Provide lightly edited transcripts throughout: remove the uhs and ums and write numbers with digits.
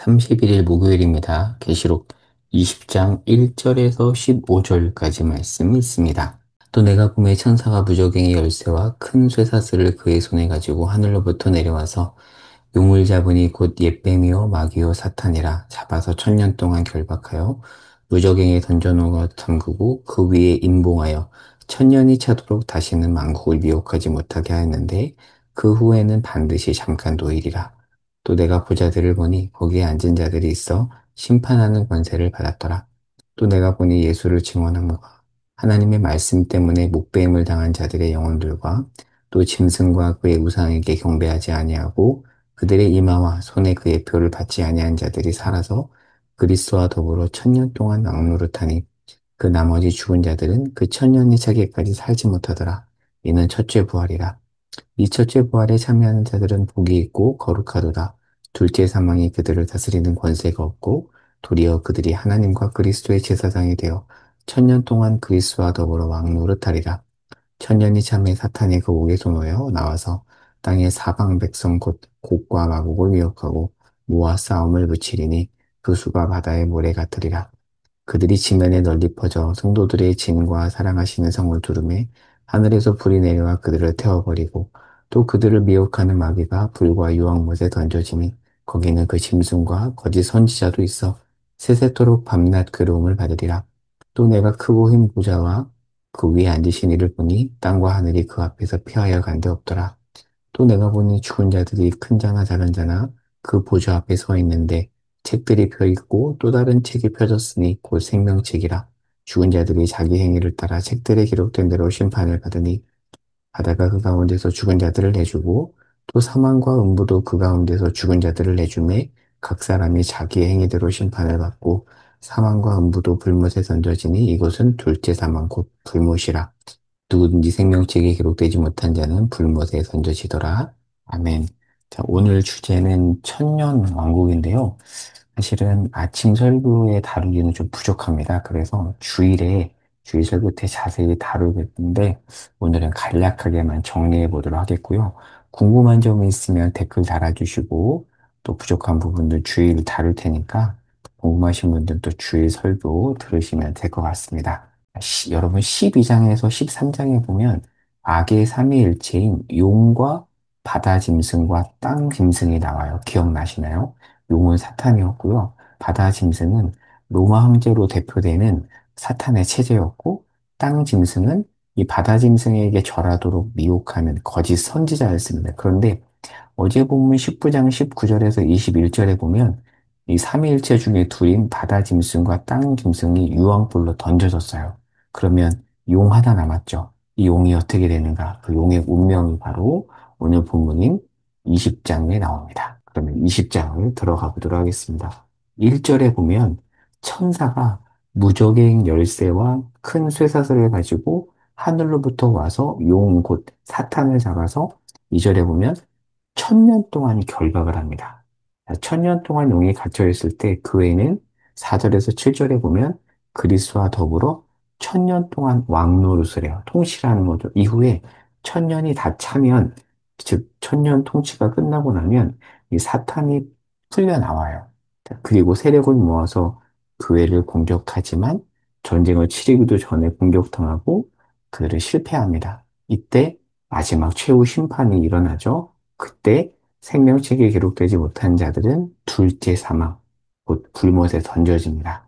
31일 목요일입니다. 계시록 20장 1절에서 15절까지 말씀이 있습니다. 또 내가 꿈에 천사가 무저갱이 열쇠와 큰 쇠사슬을 그의 손에 가지고 하늘로부터 내려와서 용을 잡으니 곧 옛뱀이요 마귀요 사탄이라 잡아서 1000년 동안 결박하여 무저갱에 던져놓아 잠그고 그 위에 임봉하여 1000년이 차도록 다시는 만국을 미혹하지 못하게 하였는데 그 후에는 반드시 잠깐 노일이라. 또 내가 보자들을 보니 거기에 앉은 자들이 있어 심판하는 권세를 받았더라. 또 내가 보니 예수를 증언함과 하나님의 말씀 때문에 목배임을 당한 자들의 영혼들과 또 짐승과 그의 우상에게 경배하지 아니하고 그들의 이마와 손에 그의 표를 받지 아니한 자들이 살아서 그리스도와 더불어 1000년 동안 왕노릇하니 그 나머지 죽은 자들은 그 1000년이 차기까지 살지 못하더라. 이는 첫째 부활이라. 이 첫째 부활에 참여하는 자들은 복이 있고 거룩하도다. 둘째 사망이 그들을 다스리는 권세가 없고 도리어 그들이 하나님과 그리스도의 제사장이 되어 1000년 동안 그리스도와 더불어 왕노릇하리라. 1000년이 참에 사탄이 그 옥에서 놓여 나와서 땅의 사방 백성 곧 곡과 마곡을 미혹하고 모아 싸움을 붙이리니 그 수가 바다의 모래 같으리라. 그들이 지면에 널리 퍼져 성도들의 진과 사랑하시는 성을 두르매 하늘에서 불이 내려와 그들을 태워버리고 또 그들을 미혹하는 마귀가 불과 유황못에 던져지니 거기는 그 짐승과 거짓 선지자도 있어 세세토록 밤낮 괴로움을 받으리라. 또 내가 크고 흰 보좌와 그 위에 앉으신 이를 보니 땅과 하늘이 그 앞에서 피하여 간데 없더라. 또 내가 보니 죽은 자들이 큰 자나 작은 자나 그 보좌 앞에 서 있는데 책들이 펴 있고 또 다른 책이 펴졌으니 곧 생명책이라. 죽은 자들이 자기 행위를 따라 책들에 기록된 대로 심판을 받으니 바다가 그 가운데서 죽은 자들을 내주고 또 사망과 음부도 그 가운데서 죽은 자들을 내주매 각 사람이 자기의 행위대로 심판을 받고 사망과 음부도 불못에 던져지니 이곳은 둘째 사망 곧 불못이라. 누구든지 생명책에 기록되지 못한 자는 불못에 던져지더라. 아멘. 자, 오늘 주제는 천년 왕국인데요. 사실은 아침 설교에 다루기는 좀 부족합니다. 그래서 주일 설교 때 자세히 다루겠는데 오늘은 간략하게만 정리해 보도록 하겠고요. 궁금한 점이 있으면 댓글 달아주시고 또 부족한 부분들 주일 다룰 테니까 궁금하신 분들 또 주일 설교 들으시면 될 것 같습니다. 여러분 12장에서 13장에 보면 악의 삼위일체인 용과 바다 짐승과 땅 짐승이 나와요. 기억나시나요? 용은 사탄이었고요. 바다 짐승은 로마 황제로 대표되는 사탄의 체제였고 땅 짐승은 이 바다 짐승에게 절하도록 미혹하는 거짓 선지자였습니다. 그런데 어제 본문 19장 19절에서 21절에 보면 이 삼위일체 중에 둘인 바다 짐승과 땅 짐승이 유황불로 던져졌어요. 그러면 용 하나 남았죠. 이 용이 어떻게 되는가? 그 용의 운명이 바로 오늘 본문인 20장에 나옵니다. 그러면 20장을 들어가 보도록 하겠습니다. 1절에 보면 천사가 무적행 열쇠와 큰 쇠사슬을 가지고 하늘로부터 와서 용 곧 사탄을 잡아서 2절에 보면 1000년 동안 결박을 합니다. 1000년 동안 용이 갇혀 있을 때 그 애는 4절에서 7절에 보면 그리스도와 더불어 1000년 동안 왕노릇을 해요. 통치라는 거죠. 이후에 1000년이 다 차면, 즉 1000년 통치가 끝나고 나면 이 사탄이 풀려 나와요. 그리고 세력을 모아서 교회를 공격하지만 전쟁을 치르기도 전에 공격당하고 그들을 실패합니다. 이때 마지막 최후 심판이 일어나죠. 그때 생명책에 기록되지 못한 자들은 둘째 사망, 곧 불못에 던져집니다.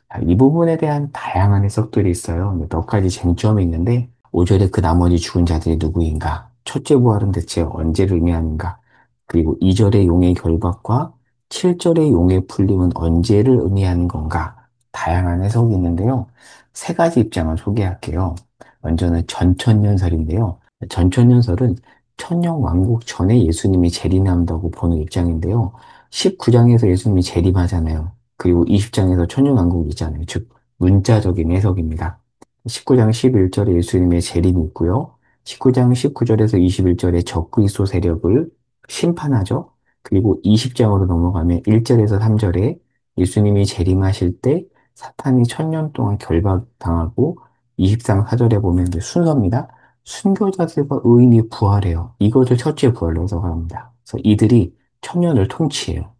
자, 이 부분에 대한 다양한 해석들이 있어요. 몇 가지 쟁점이 있는데 5절에 그 나머지 죽은 자들이 누구인가? 첫째 부활은 대체 언제를 의미하는가? 그리고 2절의 용의 결박과 7절의 용의 풀림은 언제를 의미하는 건가? 다양한 해석이 있는데요. 세 가지 입장을 소개할게요. 먼저는 전천년설인데요. 전천년설은 천년 왕국 전에 예수님이 재림한다고 보는 입장인데요. 19장에서 예수님이 재림하잖아요. 그리고 20장에서 천년 왕국이 있잖아요. 즉, 문자적인 해석입니다. 19장 11절에 예수님의 재림이 있고요. 19장 19절에서 21절에 적그리스도 세력을 심판하죠. 그리고 20장으로 넘어가면 1절에서 3절에 예수님이 재림하실 때 사탄이 천년 동안 결박당하고 20장 4절에 보면 이제 순서입니다. 순교자들과 의인이 부활해요. 이것을 첫째 부활로 해석합니다. 그래서 이들이 천년을 통치해요.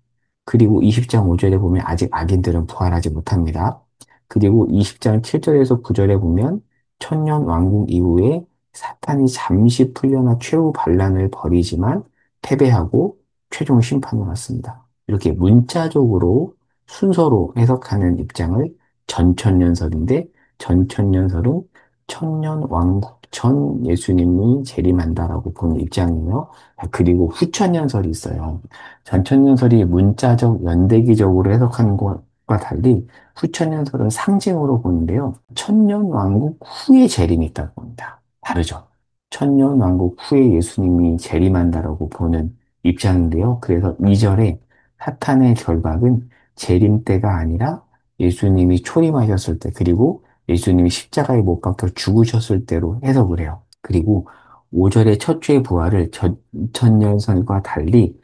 그리고 20장 5절에 보면 아직 악인들은 부활하지 못합니다. 그리고 20장 7절에서 9절에 보면 천년 왕국 이후에 사탄이 잠시 풀려나 최후 반란을 벌이지만 패배하고 최종 심판을 받습니다. 이렇게 문자적으로 순서로 해석하는 입장을 전천년설인데, 전천년설은 천년 왕국 전 예수님이 재림한다라고 보는 입장이에요. 그리고 후천년설이 있어요. 전천년설이 문자적 연대기적으로 해석하는 것과 달리 후천년설은 상징으로 보는데요. 천년왕국 후에 재림이 있다고 봅니다. 다르죠. 천년왕국 후에 예수님이 재림한다라고 보는 입장인데요. 그래서 2절에 사탄의 결박은 재림 때가 아니라 예수님이 초림하셨을 때, 그리고 예수님이 십자가에 못 박혀 죽으셨을 때로 해석을 해요. 그리고 5절의 첫 주의 부활을 전천년설과 달리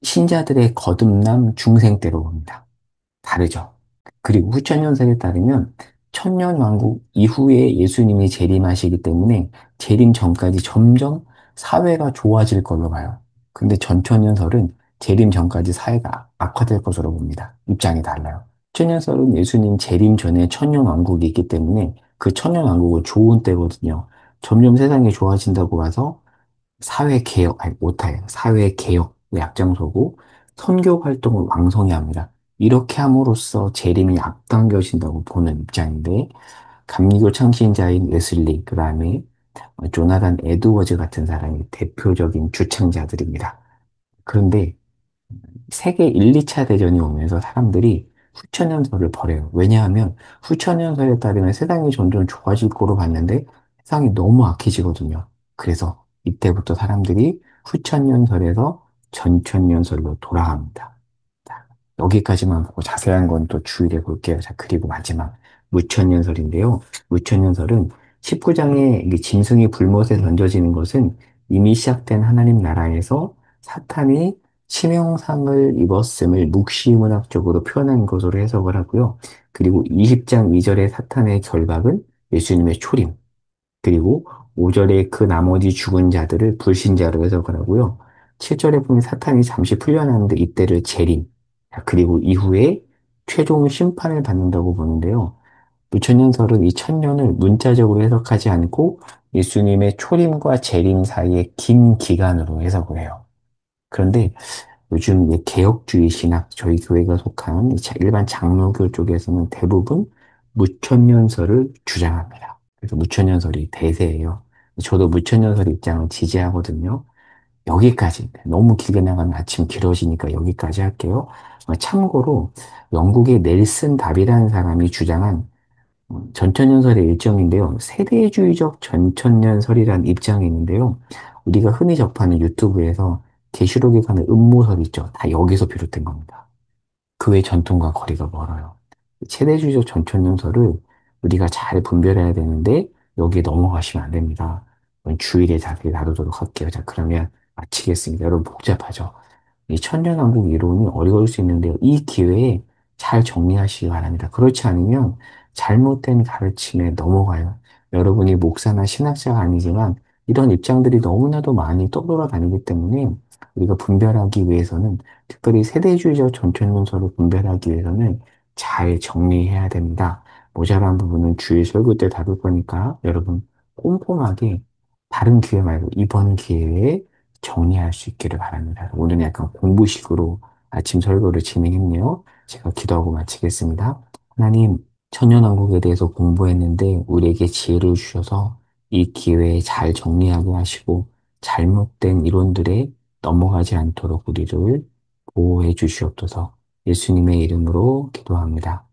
신자들의 거듭남 중생 때로 봅니다. 다르죠. 그리고 후천년설에 따르면 천년왕국 이후에 예수님이 재림하시기 때문에 재림 전까지 점점 사회가 좋아질 걸로 봐요. 근데 전천년설은 재림 전까지 사회가 악화될 것으로 봅니다. 입장이 달라요. 천년설은 예수님 재림 전에 천년왕국이 있기 때문에 그 천년왕국은 좋은 때거든요. 점점 세상이 좋아진다고 봐서 사회 개혁, 아니, 오타예요. 사회 개혁의 앞장서고 선교 활동을 왕성히 합니다. 이렇게 함으로써 재림이 앞당겨진다고 보는 입장인데, 감리교 창신자인 웨슬리, 그 다음에 조나단 에드워즈 같은 사람이 대표적인 주창자들입니다. 그런데 세계 1, 2차 대전이 오면서 사람들이 후천연설을 버려요. 왜냐하면 후천연설에 따르면 세상이 점점 좋아질 거로 봤는데 세상이 너무 악해지거든요. 그래서 이때부터 사람들이 후천연설에서 전천연설로 돌아갑니다. 자, 여기까지만 보고 자세한 건 또 주의를 볼게요. 자, 그리고 마지막 무천연설인데요. 무천연설은 19장에 짐승이 불못에 던져지는 것은 이미 시작된 하나님 나라에서 사탄이 치명상을 입었음을 묵시문학적으로 표현한 것으로 해석을 하고요. 그리고 20장 2절의 사탄의 결박은 예수님의 초림, 그리고 5절에 그 나머지 죽은 자들을 불신자로 해석을 하고요. 7절에 보면 사탄이 잠시 풀려나는데 이때를 재림, 그리고 이후에 최종 심판을 받는다고 보는데요. 무천년설은 이 천년을 문자적으로 해석하지 않고 예수님의 초림과 재림 사이의 긴 기간으로 해석을 해요. 그런데 요즘 이 개혁주의 신학, 저희 교회가 속한 이 일반 장로교 쪽에서는 대부분 무천년설을 주장합니다. 그래서 무천년설이 대세예요. 저도 무천년설 입장을 지지하거든요. 여기까지. 너무 길게 나가면 아침 길어지니까 여기까지 할게요. 참고로 영국의 넬슨 답이라는 사람이 주장한 전천년설의 일정인데요. 세대주의적 전천년설이라는 입장이 있는데요. 우리가 흔히 접하는 유튜브에서 계시록에 관한 음모설 있죠. 다 여기서 비롯된 겁니다. 그 외 전통과 거리가 멀어요. 세대주의적 전천년설을 우리가 잘 분별해야 되는데 여기에 넘어가시면 안 됩니다. 주일에 자세히 다루도록 할게요. 자, 그러면 마치겠습니다. 여러분 복잡하죠? 이 천년왕국 이론이 어려울 수 있는데요. 이 기회에 잘 정리하시기 바랍니다. 그렇지 않으면 잘못된 가르침에 넘어가요. 여러분이 목사나 신학자가 아니지만 이런 입장들이 너무나도 많이 떠돌아다니기 때문에 우리가 분별하기 위해서는, 특별히 세대주의적 전천론서를 분별하기 위해서는 잘 정리해야 됩니다. 모자란 부분은 주일 설교 때 다룰 거니까 여러분 꼼꼼하게 다른 기회 말고 이번 기회에 정리할 수 있기를 바랍니다. 오늘은 약간 공부식으로 아침 설교를 진행했네요. 제가 기도하고 마치겠습니다. 하나님, 천년왕국에 대해서 공부했는데 우리에게 지혜를 주셔서 이 기회에 잘 정리하게 하시고 잘못된 이론들에 넘어가지 않도록 우리를 보호해 주시옵소서. 예수님의 이름으로 기도합니다.